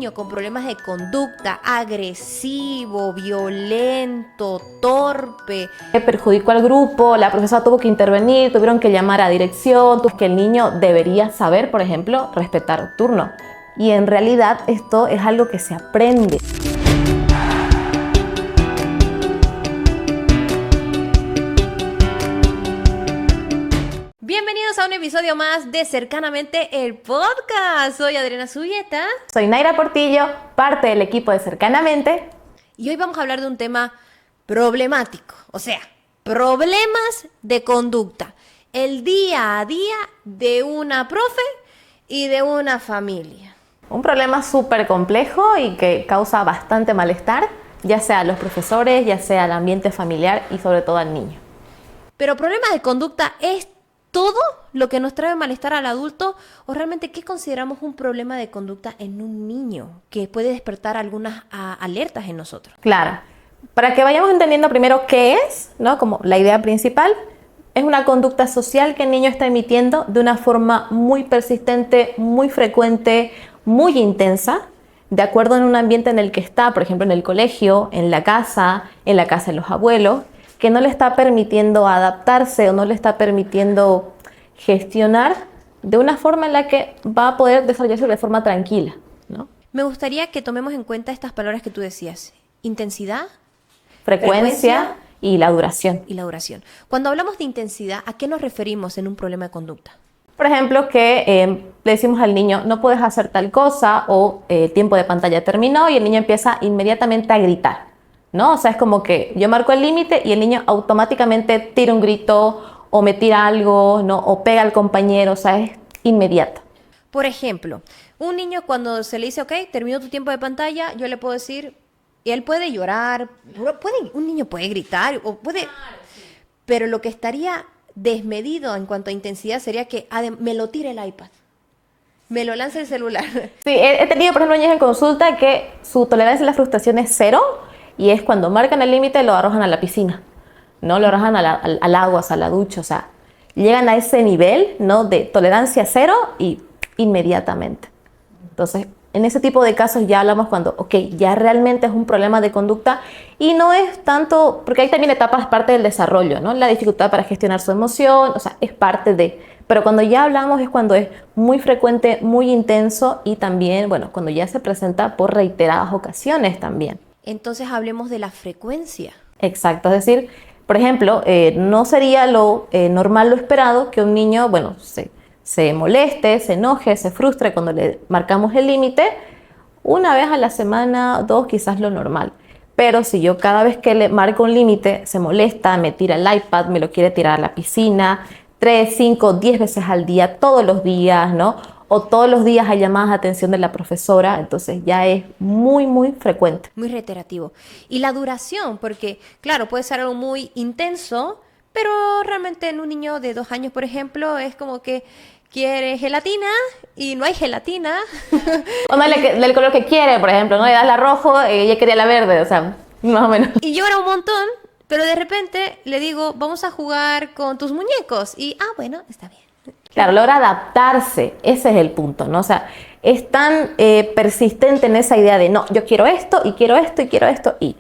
niño con problemas de conducta, agresivo, violento, torpe, perjudicó al grupo, la profesora tuvo que intervenir, tuvieron que llamar a dirección, que el niño debería saber, por ejemplo, respetar turno. Y en realidad esto es algo que se aprende. Bienvenidos a un episodio más de Cercanamente el Podcast. Soy Adriana Zubieta. Soy Naira Portillo, parte del equipo de Cercanamente. Y hoy vamos a hablar de un tema problemático, o sea, problemas de conducta. El día a día de una profe y de una familia. Un problema súper complejo y que causa bastante malestar, ya sea a los profesores, ya sea al ambiente familiar y sobre todo al niño. Pero problemas de conducta es todo lo que nos trae malestar al adulto, o realmente qué consideramos un problema de conducta en un niño que puede despertar algunas alertas en nosotros. Claro, para que vayamos entendiendo primero qué es, ¿no? Como la idea principal, es una conducta social que el niño está emitiendo de una forma muy persistente, muy frecuente, muy intensa, de acuerdo en un ambiente en el que está, por ejemplo en el colegio, en la casa de los abuelos, que no le está permitiendo adaptarse o no le está permitiendo gestionar de una forma en la que va a poder desarrollarse de forma tranquila, ¿no? Me gustaría que tomemos en cuenta estas palabras que tú decías: intensidad, frecuencia y la duración. Y la duración. Cuando hablamos de intensidad, ¿a qué nos referimos en un problema de conducta? Por ejemplo, que le decimos al niño, no puedes hacer tal cosa, o el tiempo de pantalla terminó, y el niño empieza inmediatamente a gritar, ¿no? O sea, es como que yo marco el límite y el niño automáticamente tira un grito o me tira algo, ¿no? O pega al compañero, o sea, es inmediato. Por ejemplo, un niño cuando se le dice, ok, terminó tu tiempo de pantalla, yo le puedo decir, y él puede llorar, un niño puede gritar, o puede, pero lo que estaría desmedido en cuanto a intensidad sería que me lo tire el iPad, me lo lance el celular. Sí, he tenido, por ejemplo, niños en consulta que su tolerancia a la frustración es 0, y es cuando marcan el límite lo arrojan a la piscina, ¿no? Lo arrojan al agua, a la ducha, o sea, llegan a ese nivel, ¿no? De tolerancia 0 y inmediatamente. Entonces, en ese tipo de casos ya hablamos cuando, ok, ya realmente es un problema de conducta, y no es tanto, porque hay también etapas, parte del desarrollo, ¿no? La dificultad para gestionar su emoción, o sea, es parte de, pero cuando ya hablamos es cuando es muy frecuente, muy intenso, y también, bueno, cuando ya se presenta por reiteradas ocasiones también. Entonces hablemos de la frecuencia. Exacto, es decir, por ejemplo, no sería lo normal, lo esperado, que un niño, bueno, se moleste, se enoje, se frustre cuando le marcamos el límite. Una vez a la semana, 2, quizás lo normal. Pero si yo cada vez que le marco un límite se molesta, me tira el iPad, me lo quiere tirar a la piscina, 3, 5, 10 veces al día, todos los días, ¿no? O todos los días hay llamadas de atención de la profesora, entonces ya es muy, muy frecuente. Muy reiterativo. Y la duración, porque claro, puede ser algo muy intenso, pero realmente en un niño de 2 años, por ejemplo, es como que quiere gelatina y no hay gelatina. O no del color que quiere, por ejemplo, ¿no? Le das la rojo y ella quería la verde, o sea, más o menos. Y llora un montón, pero de repente le digo, vamos a jugar con tus muñecos. Y, bueno, está bien. Claro, logra adaptarse, ese es el punto, ¿no? O sea, es tan persistente en esa idea de, no, yo quiero esto, y quiero esto, y quiero esto, y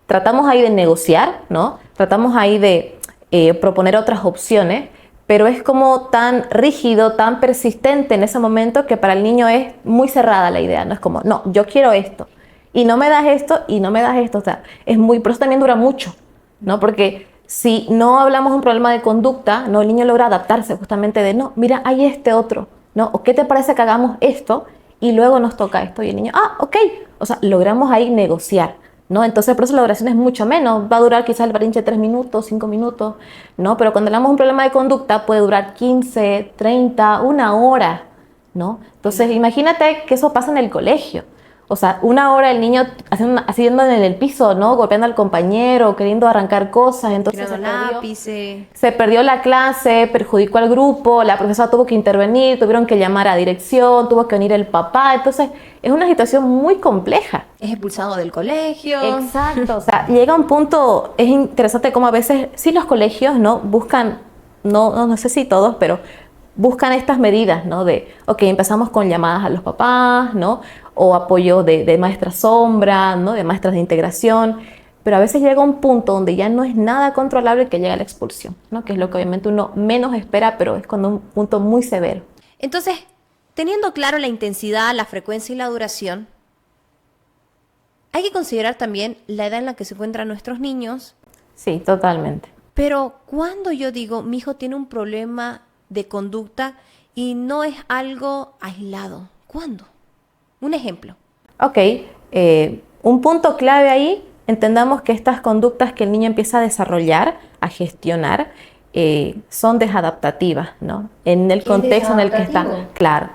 tratamos ahí de negociar, ¿no? Tratamos ahí de proponer otras opciones, pero es como tan rígido, tan persistente en ese momento, que para el niño es muy cerrada la idea, ¿no? Es como, no, yo quiero esto, y no me das esto, y no me das esto, o sea, es muy, pero eso también dura mucho, ¿no? Porque si no hablamos de un problema de conducta, ¿no? El niño logra adaptarse justamente de, no, mira, hay este otro, ¿no? ¿O qué te parece que hagamos esto y luego nos toca esto? Y el niño, ok. O sea, logramos ahí negociar, ¿no? Entonces, por eso la duración es mucho menos. Va a durar quizás el berrinche 3 minutos, 5 minutos, ¿no? Pero cuando hablamos de un problema de conducta puede durar 15, 30, 1 hora, ¿no? Entonces, imagínate que eso pasa en el colegio. O sea, 1 hora el niño haciendo en el piso, ¿no? Golpeando al compañero, queriendo arrancar cosas. Entonces se perdió la clase, perjudicó al grupo, la profesora tuvo que intervenir, tuvieron que llamar a dirección, tuvo que venir el papá. Entonces, es una situación muy compleja. Es expulsado del colegio. Exacto. O sea, llega un punto, es interesante cómo a veces, sí, los colegios, ¿no? Buscan, no sé si todos, pero buscan estas medidas, ¿no? De, ok, empezamos con llamadas a los papás, ¿no? o apoyo de maestra sombra, ¿no? De maestras de integración, pero a veces llega un punto donde ya no es nada controlable que llega a la expulsión, ¿no? Que es lo que obviamente uno menos espera, pero es cuando un punto muy severo. Entonces, teniendo claro la intensidad, la frecuencia y la duración, hay que considerar también la edad en la que se encuentran nuestros niños. Sí, totalmente. Pero cuando yo digo, mi hijo tiene un problema de conducta y no es algo aislado, ¿cuándo? Un ejemplo. Ok, un punto clave ahí, entendamos que estas conductas que el niño empieza a desarrollar, a gestionar, son desadaptativas, ¿no? En el contexto en el que está. Claro.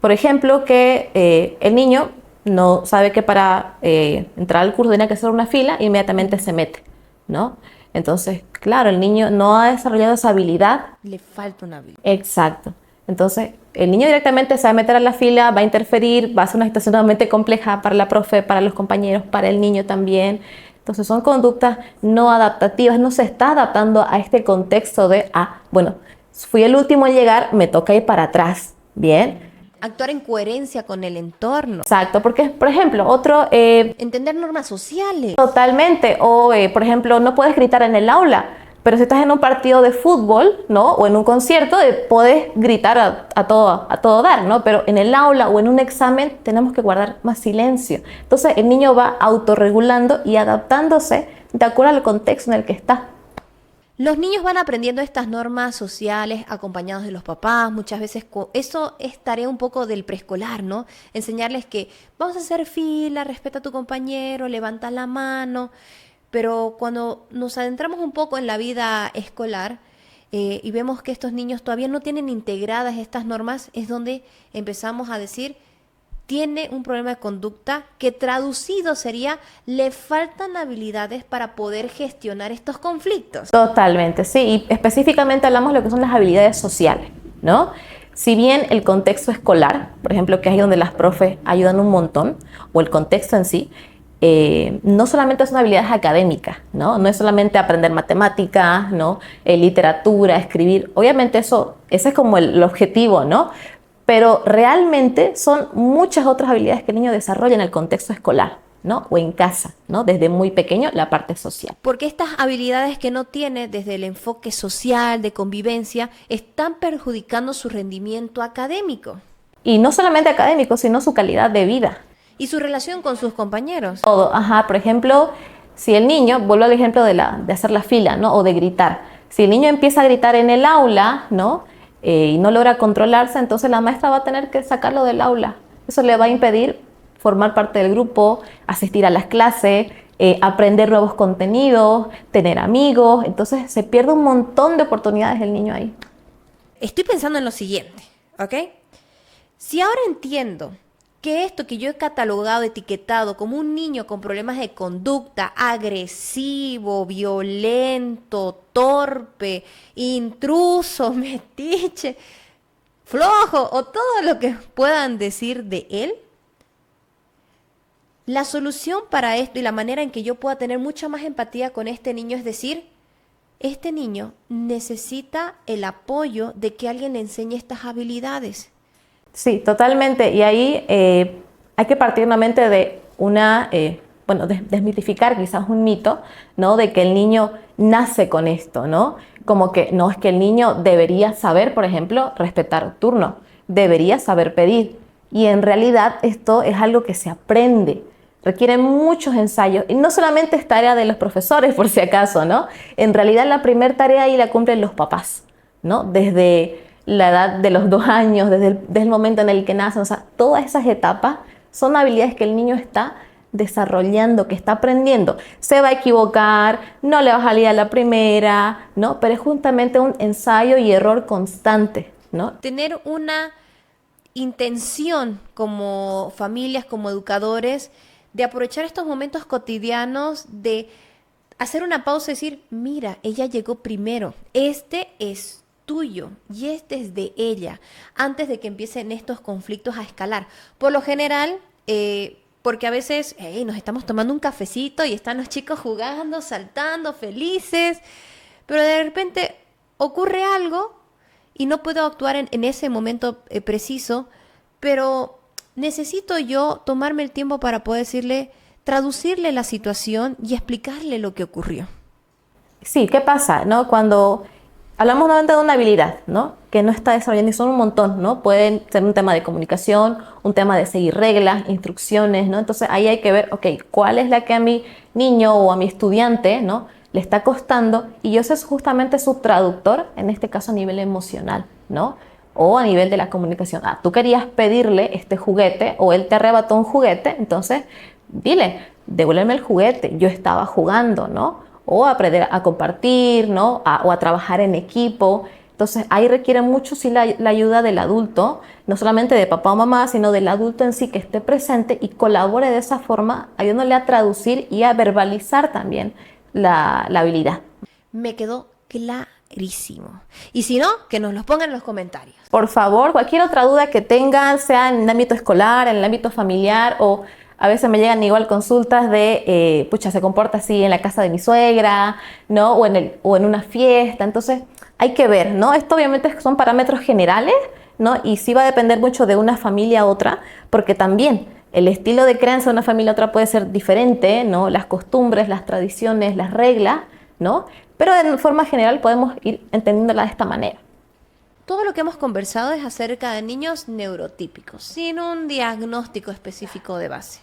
Por ejemplo, que el niño no sabe que para entrar al curso tiene que hacer una fila e inmediatamente se mete, ¿no? Entonces, claro, el niño no ha desarrollado esa habilidad. Le falta una habilidad. Exacto. Entonces, el niño directamente se va a meter a la fila, va a interferir, va a ser una situación totalmente compleja para la profe, para los compañeros, para el niño también. Entonces, son conductas no adaptativas, no se está adaptando a este contexto de, bueno, fui el último en llegar, me toca ir para atrás, ¿bien? Actuar en coherencia con el entorno. Exacto, porque, por ejemplo, otro... entender normas sociales. Totalmente, o por ejemplo, no puedes gritar en el aula, pero si estás en un partido de fútbol, ¿no? O en un concierto, puedes gritar a todo dar, ¿no? Pero en el aula o en un examen tenemos que guardar más silencio. Entonces el niño va autorregulando y adaptándose de acuerdo al contexto en el que está. Los niños van aprendiendo estas normas sociales acompañados de los papás. Muchas veces eso es tarea un poco del preescolar, ¿no? Enseñarles que vamos a hacer fila, respeta a tu compañero, levanta la mano. Pero cuando nos adentramos un poco en la vida escolar y vemos que estos niños todavía no tienen integradas estas normas, es donde empezamos a decir, tiene un problema de conducta que traducido sería, le faltan habilidades para poder gestionar estos conflictos. Totalmente, sí, y específicamente hablamos de lo que son las habilidades sociales, ¿no? Si bien el contexto escolar, por ejemplo, que es ahí donde las profes ayudan un montón, o el contexto en sí, no solamente son habilidades académicas, ¿no? No es solamente aprender matemáticas, ¿no? Literatura, escribir, obviamente ese es como el objetivo, ¿no? Pero realmente son muchas otras habilidades que el niño desarrolla en el contexto escolar, ¿no? O en casa, ¿no? Desde muy pequeño, la parte social. Porque estas habilidades que no tiene desde el enfoque social, de convivencia, están perjudicando su rendimiento académico. Y no solamente académico, sino su calidad de vida. Y su relación con sus compañeros. Todo, por ejemplo, si el niño, vuelvo al ejemplo de hacer la fila, ¿no? O de gritar. Si el niño empieza a gritar en el aula, ¿no? Y no logra controlarse, entonces la maestra va a tener que sacarlo del aula. Eso le va a impedir formar parte del grupo, asistir a las clases, aprender nuevos contenidos, tener amigos. Entonces se pierde un montón de oportunidades el niño ahí. Estoy pensando en lo siguiente, ¿ok? Si ahora entiendo que esto que yo he catalogado, etiquetado como un niño con problemas de conducta, agresivo, violento, torpe, intruso, metiche, flojo o todo lo que puedan decir de él, la solución para esto y la manera en que yo pueda tener mucha más empatía con este niño es decir, este niño necesita el apoyo de que alguien le enseñe estas habilidades. Sí, totalmente. Y ahí hay que partir nuevamente de desmitificar quizás un mito, ¿no? De que el niño nace con esto, ¿no? Como que no es que el niño debería saber, por ejemplo, respetar turno, debería saber pedir. Y en realidad esto es algo que se aprende, requiere muchos ensayos. Y no solamente es tarea de los profesores, por si acaso, ¿no? En realidad la primera tarea ahí la cumplen los papás, ¿no? Desde la edad de los 2 años, desde el momento en el que nacen, o sea, todas esas etapas son habilidades que el niño está desarrollando, que está aprendiendo. Se va a equivocar, no le va a salir a la primera, ¿no? Pero es justamente un ensayo y error constante, ¿no? Tener una intención como familias, como educadores, de aprovechar estos momentos cotidianos, de hacer una pausa y decir, mira, ella llegó primero, este es tuyo y este es de ella, antes de que empiecen estos conflictos a escalar. Por lo general, porque a veces nos estamos tomando un cafecito y están los chicos jugando, saltando, felices, pero de repente ocurre algo y no puedo actuar en ese momento preciso, pero necesito yo tomarme el tiempo para poder decirle, traducirle la situación y explicarle lo que ocurrió. Sí, ¿qué pasa, no? Cuando hablamos nuevamente de una habilidad, ¿no? Que no está desarrollando y son un montón, ¿no? Pueden ser un tema de comunicación, un tema de seguir reglas, instrucciones, ¿no? Entonces ahí hay que ver, ok, ¿cuál es la que a mi niño o a mi estudiante, ¿no? le está costando? Y yo soy justamente su traductor, en este caso a nivel emocional, ¿no? O a nivel de la comunicación. Ah, tú querías pedirle este juguete o él te arrebató un juguete, entonces dile, devuélveme el juguete, yo estaba jugando, ¿no? O aprender a compartir, ¿no? O a trabajar en equipo. Entonces ahí requiere mucho sí la ayuda del adulto, no solamente de papá o mamá, sino del adulto en sí que esté presente y colabore de esa forma, ayudándole a traducir y a verbalizar también la habilidad. Me quedó clarísimo. Y si no, que nos los pongan en los comentarios. Por favor, cualquier otra duda que tengan, sea en el ámbito escolar, en el ámbito familiar, o a veces me llegan igual consultas de, pucha, se comporta así en la casa de mi suegra, ¿no? O en una fiesta. Entonces, hay que ver, ¿no? Esto obviamente son parámetros generales, ¿no? Y sí va a depender mucho de una familia a otra, porque también el estilo de crianza de una familia a otra puede ser diferente, ¿no? Las costumbres, las tradiciones, las reglas, ¿no? Pero de forma general podemos ir entendiéndola de esta manera. Todo lo que hemos conversado es acerca de niños neurotípicos, sin un diagnóstico específico de base.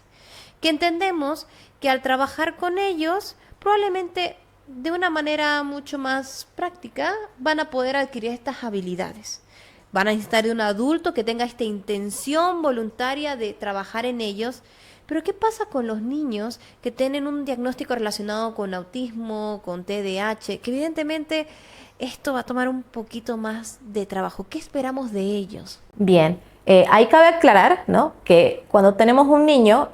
Que entendemos que al trabajar con ellos, probablemente de una manera mucho más práctica, van a poder adquirir estas habilidades. Van a necesitar de un adulto que tenga esta intención voluntaria de trabajar en ellos. Pero ¿qué pasa con los niños que tienen un diagnóstico relacionado con autismo, con TDAH? Que evidentemente esto va a tomar un poquito más de trabajo. ¿Qué esperamos de ellos? Bien, ahí cabe aclarar, ¿no? Que cuando tenemos un niño,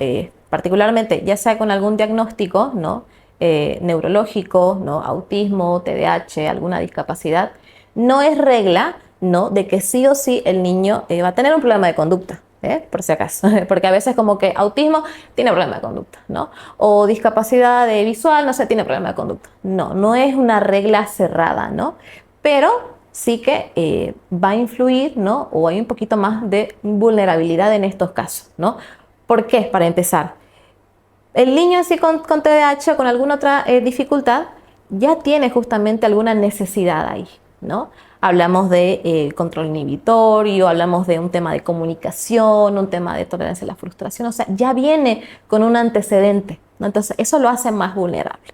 particularmente ya sea con algún diagnóstico, ¿no? Neurológico, ¿no? Autismo, TDAH, alguna discapacidad, no es regla, ¿no? de que sí o sí el niño va a tener un problema de conducta. Por si acaso, porque a veces como que autismo tiene problema de conducta, ¿no? O discapacidad visual, no sé, tiene problema de conducta. No, no es una regla cerrada, ¿no? Pero sí que va a influir, ¿no? O hay un poquito más de vulnerabilidad en estos casos, ¿no? ¿Por qué? Para empezar, el niño en sí con TDAH o con alguna otra dificultad ya tiene justamente alguna necesidad ahí, ¿no? Hablamos de control inhibitorio, hablamos de un tema de comunicación, un tema de tolerancia a la frustración, o sea, ya viene con un antecedente, ¿no? Entonces, eso lo hace más vulnerable.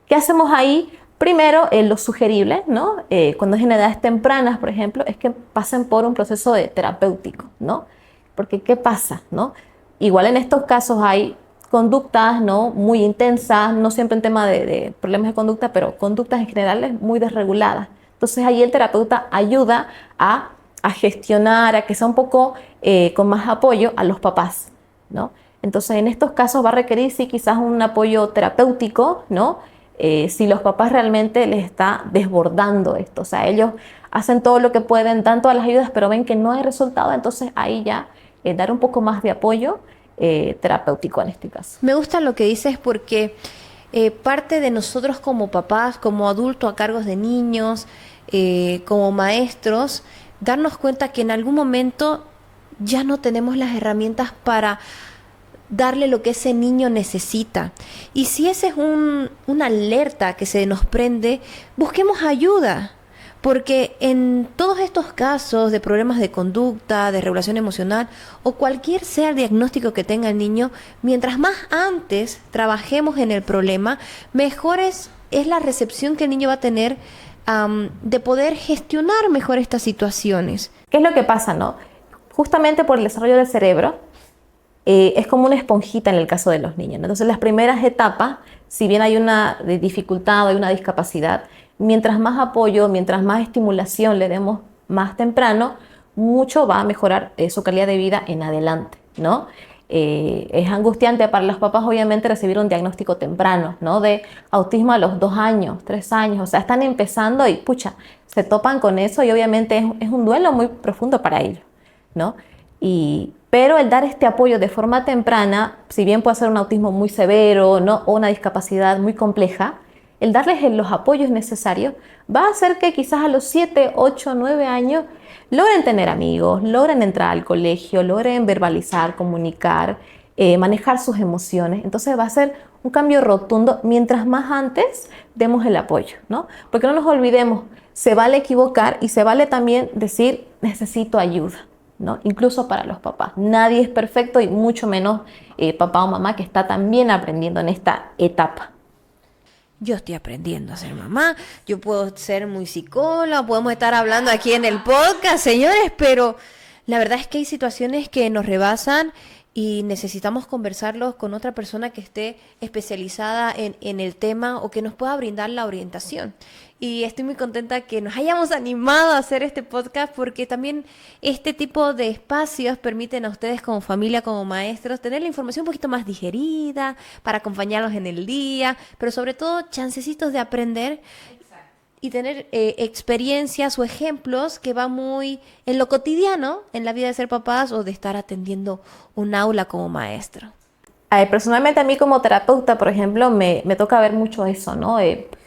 ¿Qué hacemos ahí? Primero, lo sugerible, ¿no? Cuando es en edades tempranas, por ejemplo, es que pasen por un proceso terapéutico, ¿no? Porque, ¿qué pasa, no? Igual en estos casos hay conductas, ¿no? muy intensas, no siempre en tema de problemas de conducta, pero conductas en general muy desreguladas. Entonces ahí el terapeuta ayuda a gestionar, a que sea un poco con más apoyo a los papás, ¿no? Entonces en estos casos va a requerir sí quizás un apoyo terapéutico, ¿no? Si los papás realmente les está desbordando esto, o sea, ellos hacen todo lo que pueden, dan todas las ayudas, pero ven que no hay resultado, entonces ahí ya dar un poco más de apoyo terapéutico en este caso. Me gusta lo que dices porque parte de nosotros como papás, como adultos a cargo de niños, como maestros, darnos cuenta que en algún momento ya no tenemos las herramientas para darle lo que ese niño necesita. Y si ese es una alerta que se nos prende, busquemos ayuda. Porque en todos estos casos de problemas de conducta, de regulación emocional o cualquier sea el diagnóstico que tenga el niño, mientras más antes trabajemos en el problema, mejor es la recepción que el niño va a tener de poder gestionar mejor estas situaciones. ¿Qué es lo que pasa, no? Justamente por el desarrollo del cerebro, es como una esponjita en el caso de los niños, ¿no? Entonces las primeras etapas, si bien hay una dificultad o hay una discapacidad, mientras más apoyo, mientras más estimulación le demos más temprano, mucho va a mejorar su calidad de vida en adelante, ¿no? Es angustiante para los papás, obviamente, recibir un diagnóstico temprano, ¿no? De autismo a los 2 años, 3 años, o sea, están empezando y, pucha, se topan con eso y obviamente es un duelo muy profundo para ellos, ¿no? Pero el dar este apoyo de forma temprana, si bien puede ser un autismo muy severo, ¿no? o una discapacidad muy compleja, el darles los apoyos necesarios, va a hacer que quizás a los 7, 8, 9 años logren tener amigos, logren entrar al colegio, logren verbalizar, comunicar, manejar sus emociones. Entonces va a ser un cambio rotundo mientras más antes demos el apoyo, ¿no? Porque no nos olvidemos, se vale equivocar y se vale también decir necesito ayuda, ¿no? Incluso para los papás. Nadie es perfecto y mucho menos papá o mamá que está también aprendiendo en esta etapa. Yo estoy aprendiendo a ser mamá, yo puedo ser muy psicóloga, podemos estar hablando aquí en el podcast, señores, pero la verdad es que hay situaciones que nos rebasan y necesitamos conversarlos con otra persona que esté especializada en el tema o que nos pueda brindar la orientación. Y estoy muy contenta que nos hayamos animado a hacer este podcast porque también este tipo de espacios permiten a ustedes como familia, como maestros, tener la información un poquito más digerida para acompañarlos en el día, pero sobre todo chancecitos de aprender y tener experiencias o ejemplos que van muy en lo cotidiano, en la vida de ser papás o de estar atendiendo un aula como maestro. Personalmente a mí como terapeuta, por ejemplo, me toca ver mucho eso, ¿no?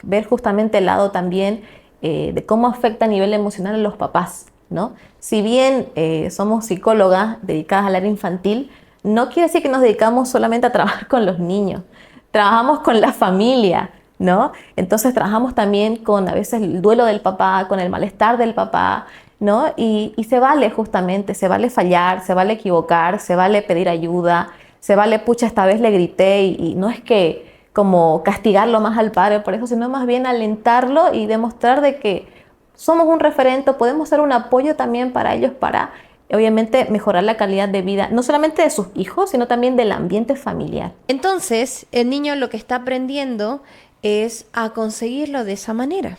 Ver justamente el lado también de cómo afecta a nivel emocional a los papás, ¿no? Si bien somos psicólogas dedicadas al área infantil, no quiere decir que nos dedicamos solamente a trabajar con los niños, trabajamos con la familia, ¿no? Entonces trabajamos también con a veces el duelo del papá, con el malestar del papá, ¿no? Y se vale justamente, se vale fallar, se vale equivocar, se vale pedir ayuda, se vale, pucha, esta vez le grité y no es que como castigarlo más al padre por eso, sino más bien alentarlo y demostrar de que somos un referente, podemos ser un apoyo también para ellos para, obviamente, mejorar la calidad de vida, no solamente de sus hijos, sino también del ambiente familiar. Entonces, el niño lo que está aprendiendo es a conseguirlo de esa manera.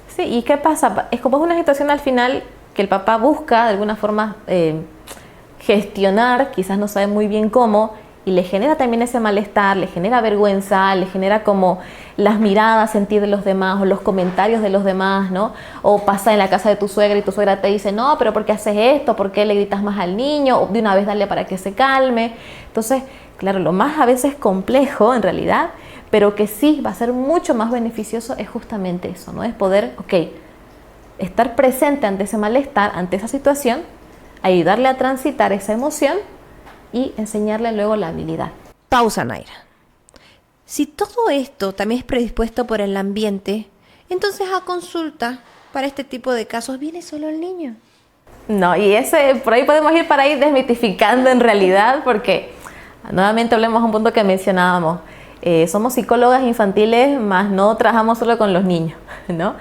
Sí, ¿y qué pasa? Es como una situación al final que el papá busca de alguna forma gestionar, quizás no sabe muy bien cómo, y le genera también ese malestar, le genera vergüenza, le genera como las miradas, sentir de los demás o los comentarios de los demás, ¿no? O pasa en la casa de tu suegra y tu suegra te dice, no, pero ¿por qué haces esto? ¿Por qué le gritas más al niño? O de una vez dale para que se calme. Entonces, claro, lo más a veces complejo en realidad, pero que sí va a ser mucho más beneficioso es justamente eso, ¿no? Es poder, estar presente ante ese malestar, ante esa situación, ayudarle a transitar esa emoción y enseñarle luego la habilidad. Pausa, Naira. Si todo esto también es predispuesto por el ambiente, entonces a consulta para este tipo de casos viene solo el niño. No, y por ahí podemos ir para ahí desmitificando en realidad, porque nuevamente hablemos de un punto que mencionábamos. Somos psicólogas infantiles, más no trabajamos solo con los niños, ¿no?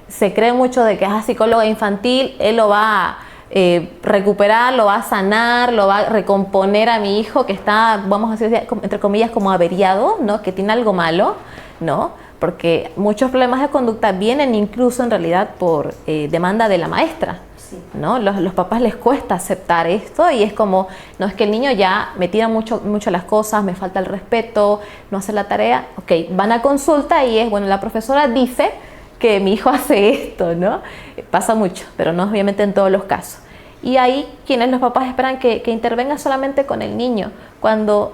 Se cree mucho de que es psicóloga infantil, él lo va a recuperar, lo va a sanar, lo va a recomponer a mi hijo que está, vamos a decir, entre comillas, como averiado, ¿no? Que tiene algo malo, ¿no? Porque muchos problemas de conducta vienen incluso en realidad por demanda de la maestra, ¿no? Los papás les cuesta aceptar esto y es como, no, es que el niño ya me tira mucho las cosas, me falta el respeto, no hace la tarea, van a consulta y es, bueno, la profesora dice que mi hijo hace esto, ¿no? Pasa mucho, pero no obviamente en todos los casos. Y ahí quienes los papás esperan que intervenga solamente con el niño. Cuando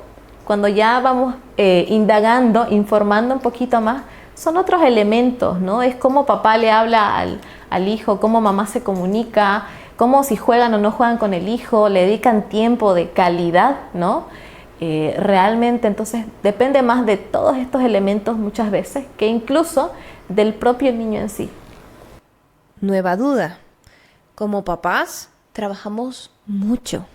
ya vamos indagando, informando un poquito más, son otros elementos, ¿no? Es cómo papá le habla al hijo, cómo mamá se comunica, cómo si juegan o no juegan con el hijo, le dedican tiempo de calidad, ¿no? Realmente, entonces, depende más de todos estos elementos muchas veces que incluso del propio niño en sí. Nueva duda. Como papás, trabajamos mucho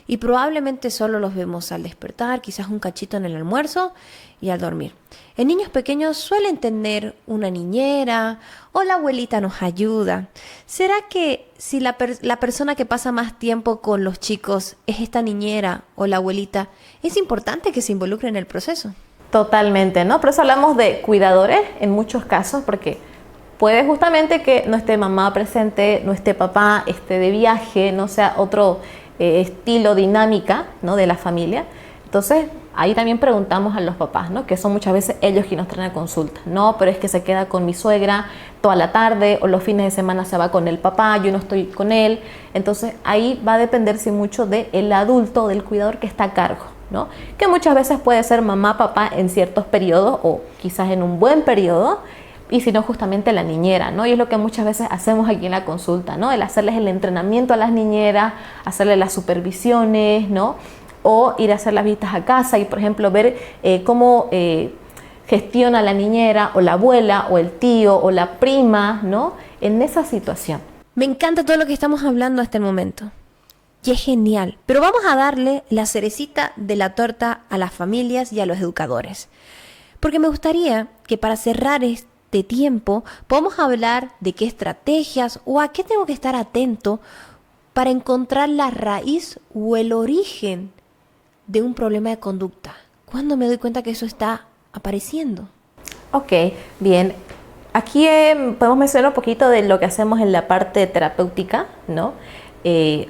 y probablemente solo los vemos al despertar, quizás un cachito en el almuerzo y al dormir. En niños pequeños suelen tener una niñera o la abuelita nos ayuda. ¿Será que si la persona que pasa más tiempo con los chicos es esta niñera o la abuelita, es importante que se involucre en el proceso? Totalmente, ¿no? Por eso hablamos de cuidadores en muchos casos, porque puede justamente que no esté mamá presente, no esté papá, esté de viaje, no sea otro estilo, dinámica, ¿no? De la familia. Entonces, ahí también preguntamos a los papás, ¿no? Que son muchas veces ellos quienes nos traen a consulta. No, pero es que se queda con mi suegra toda la tarde o los fines de semana se va con el papá, yo no estoy con él. Entonces, ahí va a dependerse mucho del adulto, del cuidador que está a cargo, ¿no? Que muchas veces puede ser mamá, papá en ciertos periodos o quizás en un buen periodo, y si no, justamente la niñera, ¿no? Y es lo que muchas veces hacemos aquí en la consulta, ¿no? El hacerles el entrenamiento a las niñeras, hacerles las supervisiones, ¿no? O ir a hacer las visitas a casa y, por ejemplo, ver cómo gestiona la niñera o la abuela o el tío o la prima, ¿no? En esa situación. Me encanta todo lo que estamos hablando hasta el momento. Y es genial. Pero vamos a darle la cerecita de la torta a las familias y a los educadores. Porque me gustaría que para cerrar este tiempo podamos hablar de qué estrategias o a qué tengo que estar atento para encontrar la raíz o el origen de un problema de conducta. ¿Cuándo me doy cuenta que eso está apareciendo? Ok, bien. Aquí podemos mencionar un poquito de lo que hacemos en la parte terapéutica, ¿no?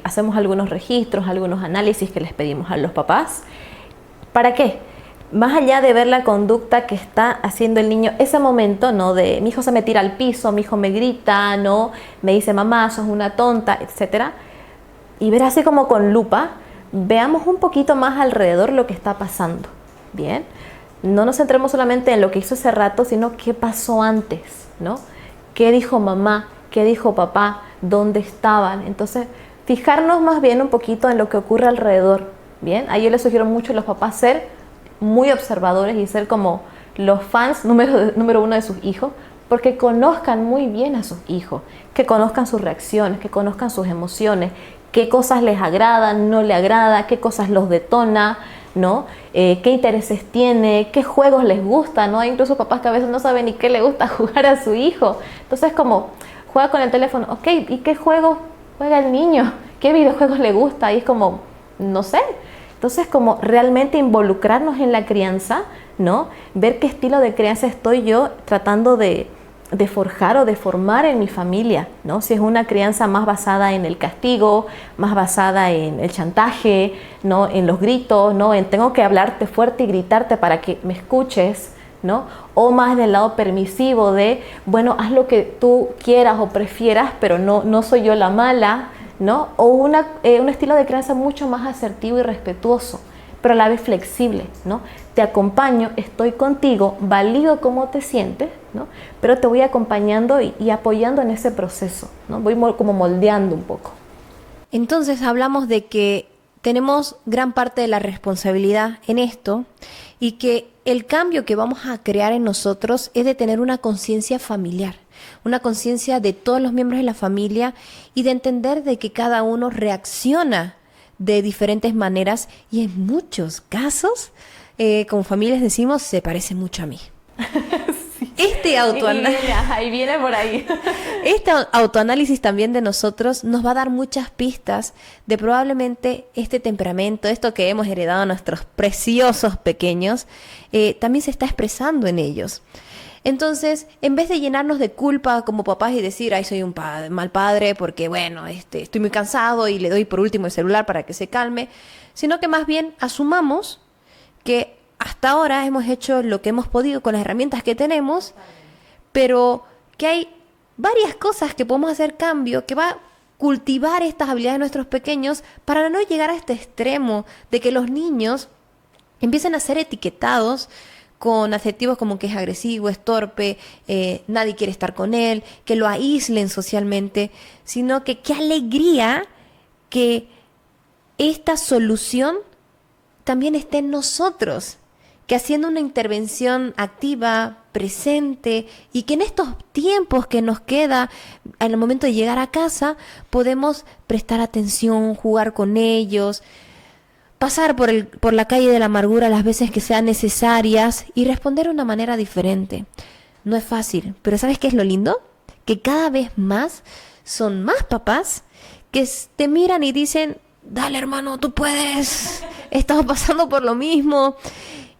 Hacemos algunos registros, algunos análisis que les pedimos a los papás. ¿Para qué? Más allá de ver la conducta que está haciendo el niño, ese momento, ¿no? De mi hijo se me tira al piso, mi hijo me grita, ¿no? Me dice mamá, sos una tonta, etcétera. Y ver así como con lupa, veamos un poquito más alrededor lo que está pasando, ¿bien? No nos centremos solamente en lo que hizo hace rato, sino qué pasó antes, ¿no? ¿Qué dijo mamá? ¿Qué dijo papá? ¿Dónde estaban? Entonces, fijarnos más bien un poquito en lo que ocurre alrededor, ¿bien? Ahí yo les sugiero mucho a los papás ser muy observadores y ser como los fans número uno de sus hijos, porque conozcan muy bien a sus hijos, que conozcan sus reacciones, que conozcan sus emociones, qué cosas les agradan, no le agrada, qué cosas los detona, ¿no? Qué intereses tiene, qué juegos les gusta, ¿no? Hay incluso papás que a veces no saben ni qué le gusta jugar a su hijo. Entonces, como juega con el teléfono, ok, ¿y qué juegos juega el niño? ¿Qué videojuegos le gusta? Y es como, no sé. Entonces, como realmente involucrarnos en la crianza, ¿no? Ver qué estilo de crianza estoy yo tratando de forjar o de formar en mi familia, ¿no? Si es una crianza más basada en el castigo, más basada en el chantaje, ¿no? En los gritos, ¿no? En tengo que hablarte fuerte y gritarte para que me escuches, ¿no? O más del lado permisivo de, bueno, haz lo que tú quieras o prefieras, pero no soy yo la mala, ¿no? O un estilo de crianza mucho más asertivo y respetuoso, pero a la vez flexible, ¿no? Te acompaño, estoy contigo, valido cómo te sientes, ¿no? Pero te voy acompañando y apoyando en ese proceso, ¿no? Voy como moldeando un poco. Entonces hablamos de que tenemos gran parte de la responsabilidad en esto y que el cambio que vamos a crear en nosotros es de tener una conciencia familiar, una conciencia de todos los miembros de la familia y de entender de que cada uno reacciona de diferentes maneras y en muchos casos, como familias decimos, se parece mucho a mí. Sí. Ahí viene por ahí. Este autoanálisis también de nosotros nos va a dar muchas pistas de probablemente este temperamento, esto que hemos heredado a nuestros preciosos pequeños, también se está expresando en ellos. Entonces, en vez de llenarnos de culpa como papás y decir, ay, soy un mal padre porque, bueno, estoy muy cansado y le doy por último el celular para que se calme, sino que más bien asumamos que hasta ahora hemos hecho lo que hemos podido con las herramientas que tenemos, pero que hay varias cosas que podemos hacer cambio, que va a cultivar estas habilidades de nuestros pequeños para no llegar a este extremo de que los niños empiecen a ser etiquetados con adjetivos como que es agresivo, es torpe, nadie quiere estar con él, que lo aíslen socialmente, sino que qué alegría que esta solución también esté en nosotros, que haciendo una intervención activa, presente, y que en estos tiempos que nos queda, en el momento de llegar a casa, podemos prestar atención, jugar con ellos, pasar por la calle de la amargura las veces que sean necesarias y responder de una manera diferente. No es fácil, pero ¿sabes qué es lo lindo? Que cada vez más son más papás que te miran y dicen, dale hermano, tú puedes, estamos pasando por lo mismo.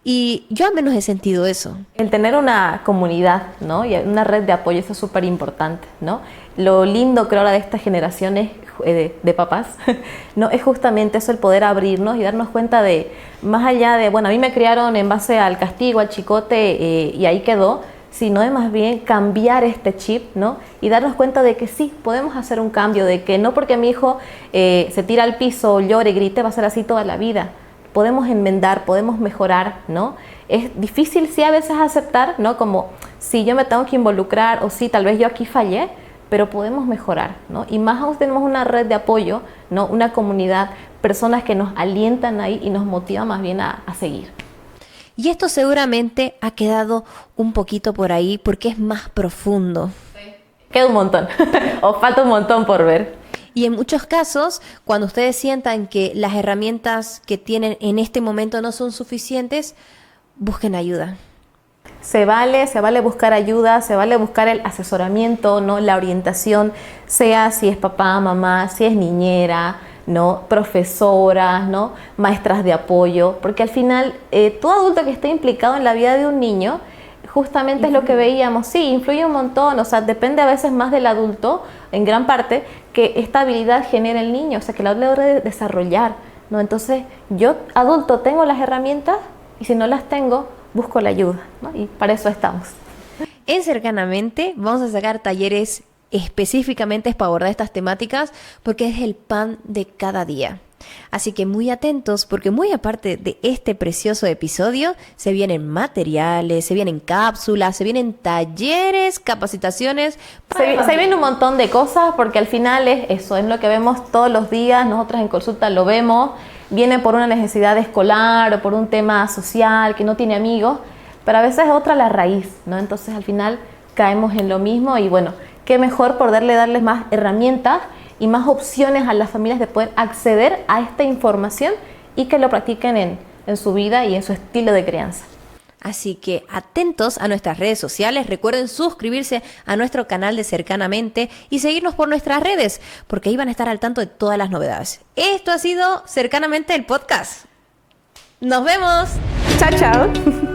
Y yo al menos he sentido eso. El tener una comunidad, ¿no? Y una red de apoyo, eso es súper importante, ¿no? Lo lindo, creo, ahora de estas generaciones de papás, ¿no? Es justamente eso, el poder abrirnos y darnos cuenta de, más allá de, bueno, a mí me criaron en base al castigo, al chicote, y ahí quedó, sino de más bien cambiar este chip, ¿no? Y darnos cuenta de que sí, podemos hacer un cambio, de que no porque mi hijo se tira al piso, llore, grite, va a ser así toda la vida. podemos enmendar, podemos mejorar, ¿no? Es difícil sí a veces aceptar, ¿no? Como si yo me tengo que involucrar o sí, tal vez yo aquí fallé, pero podemos mejorar, ¿no? Y más aún tenemos una red de apoyo, ¿no? Una comunidad, personas que nos alientan ahí y nos motivan más bien a seguir. Y esto seguramente ha quedado un poquito por ahí porque es más profundo. Queda un montón, o falta un montón por ver. Y en muchos casos, cuando ustedes sientan que las herramientas que tienen en este momento no son suficientes, busquen ayuda. Se vale buscar ayuda, se vale buscar el asesoramiento, ¿no? La orientación, sea si es papá, mamá, si es niñera, ¿no? Profesoras, ¿no? Maestras de apoyo, porque al final todo adulto que esté implicado en la vida de un niño, justamente es lo que veíamos, sí, influye un montón, o sea, depende a veces más del adulto, en gran parte, que esta habilidad genera el niño, o sea, que la logra desarrollar, ¿no? Entonces, yo, adulto, tengo las herramientas y si no las tengo, busco la ayuda, ¿no? Y para eso estamos. En Cercanamente vamos a sacar talleres específicamente para abordar estas temáticas porque es el pan de cada día. Así que muy atentos porque muy aparte de este precioso episodio, se vienen materiales, se vienen cápsulas, se vienen talleres, capacitaciones. Se viene un montón de cosas porque al final es eso, es lo que vemos todos los días, nosotros en consulta lo vemos, viene por una necesidad escolar o por un tema social que no tiene amigos, pero a veces es otra la raíz, ¿no? Entonces al final caemos en lo mismo y bueno, qué mejor poderle darles más herramientas y más opciones a las familias de poder acceder a esta información y que lo practiquen en su vida y en su estilo de crianza. Así que atentos a nuestras redes sociales, recuerden suscribirse a nuestro canal de Cercanamente y seguirnos por nuestras redes, porque ahí van a estar al tanto de todas las novedades. Esto ha sido Cercanamente el podcast. ¡Nos vemos! ¡Chao, chao!